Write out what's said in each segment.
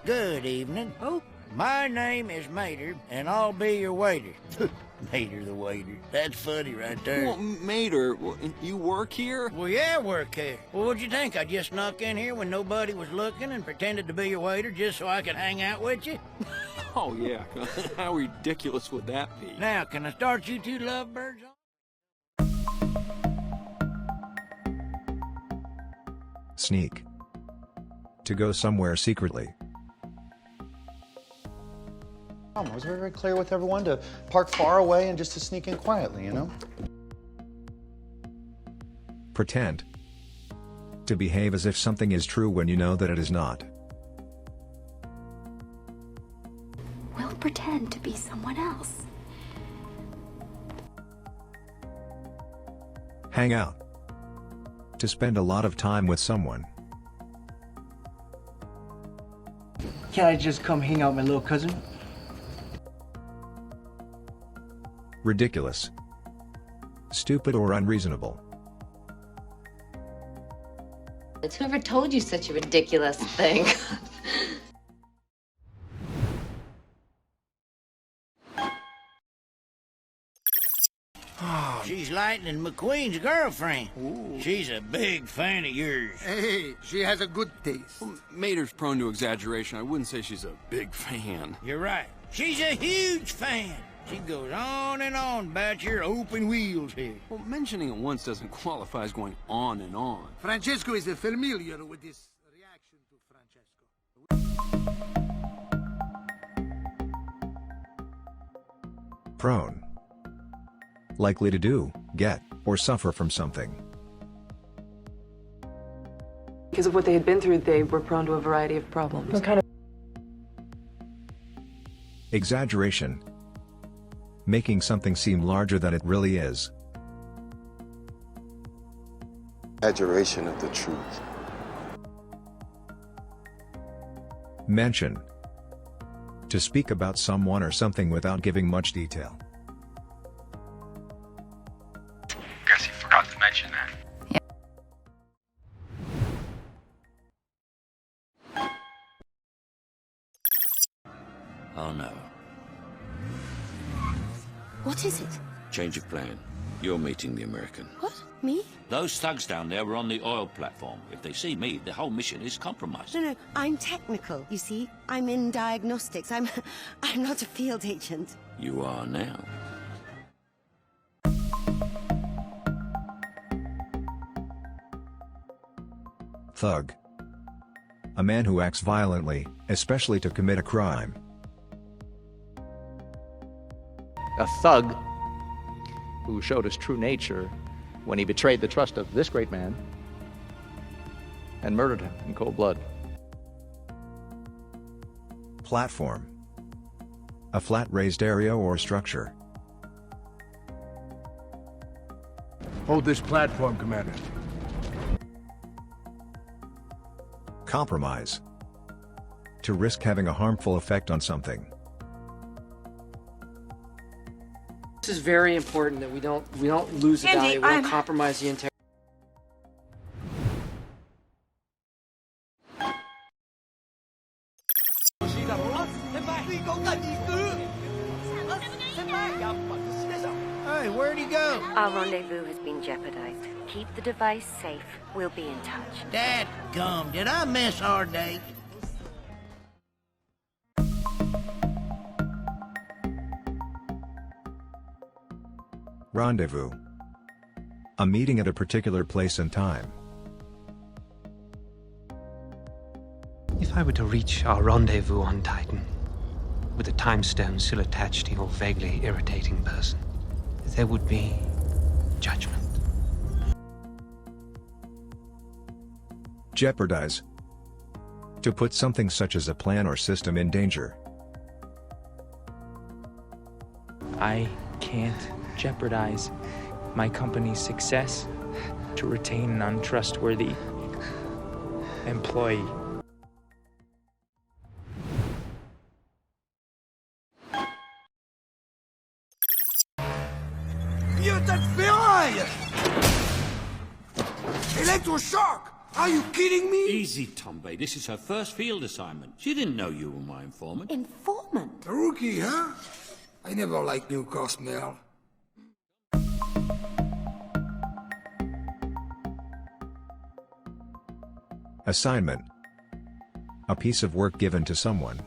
Good evening. Oh, my name is Mater, and I'll be your waiter. Mater the waiter. That's funny right there. Well, Mater, you work here? Well, yeah, I work here. Well, what'd you think? I just snuck in here when nobody was looking and pretended to be your waiter just so I could hang out with you? Oh, yeah. How ridiculous would that be? Now, can I start you two lovebirds on? Sneak. To go somewhere secretly. I was very, very clear with everyone to park far away and just to sneak in quietly, you know? Pretend. To behave as if something is true when you know that it is not. We'll pretend to be someone else. Hang out. To spend a lot of time with someone. Can't I just come hang out with my little cousin? Ridiculous. Stupid or unreasonable. It's whoever told you such a ridiculous thing. Oh, she's Lightning McQueen's girlfriend. Ooh. She's a big fan of yours. Hey, she has a good taste. Well, Mater's prone to exaggeration. I wouldn't say she's a big fan. You're right. She's a huge fan. She goes on and on about your open wheels here. Well, mentioning it once doesn't qualify as going on and on. Francesco is familiar with this reaction to Francesco. Prone. Likely to do, get, or suffer from something. Because of what they had been through, they were prone to a variety of problems. Exaggeration. Making something seem larger than it really is. Exaggeration of the truth. Mention. To speak about someone or something without giving much detail. Guess you forgot to mention that. Oh, no. What is it? Change of plan. You're meeting the American. What? Me? Those thugs down there were on the oil platform. If they see me, the whole mission is compromised. No, I'm technical, you see. I'm in diagnostics. I'm not a field agent. You are now. Thug. A man who acts violently, especially to commit a crime. A thug who showed his true nature when he betrayed the trust of this great man and murdered him in cold blood. Platform. A flat raised area or structure. Hold this platform, Commander. Compromise. To risk having a harmful effect on something. This is very important that we don't lose the value. We don't compromise the integrity. Hey, where'd he go? Our rendezvous has been jeopardized. Keep the device safe. We'll be in touch. Dadgum, did I miss our date? Rendezvous. A meeting at a particular place and time. If I were to reach our rendezvous on Titan, with a time stone still attached to your vaguely irritating person, there would be judgment. Jeopardize. To put something such as a plan or system in danger. I can't jeopardize my company's success to retain an untrustworthy employee. Mutant ferraille! Electroshock! Are you kidding me? Easy, Tombe. This is her first field assignment. She didn't know you were my informant. Informant? A rookie, huh? I never liked Newcastle, Mel. Assignment. A piece of work given to someone.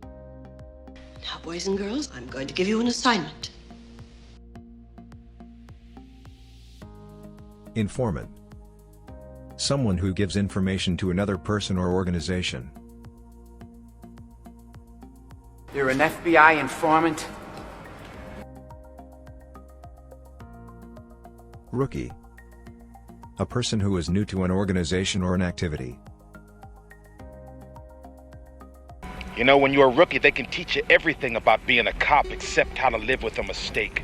Now, boys and girls, I'm going to give you an assignment. Informant. Someone who gives information to another person or organization. You're an FBI informant? Rookie. A person who is new to an organization or an activity. You know, when you're a rookie, they can teach you everything about being a cop except how to live with a mistake.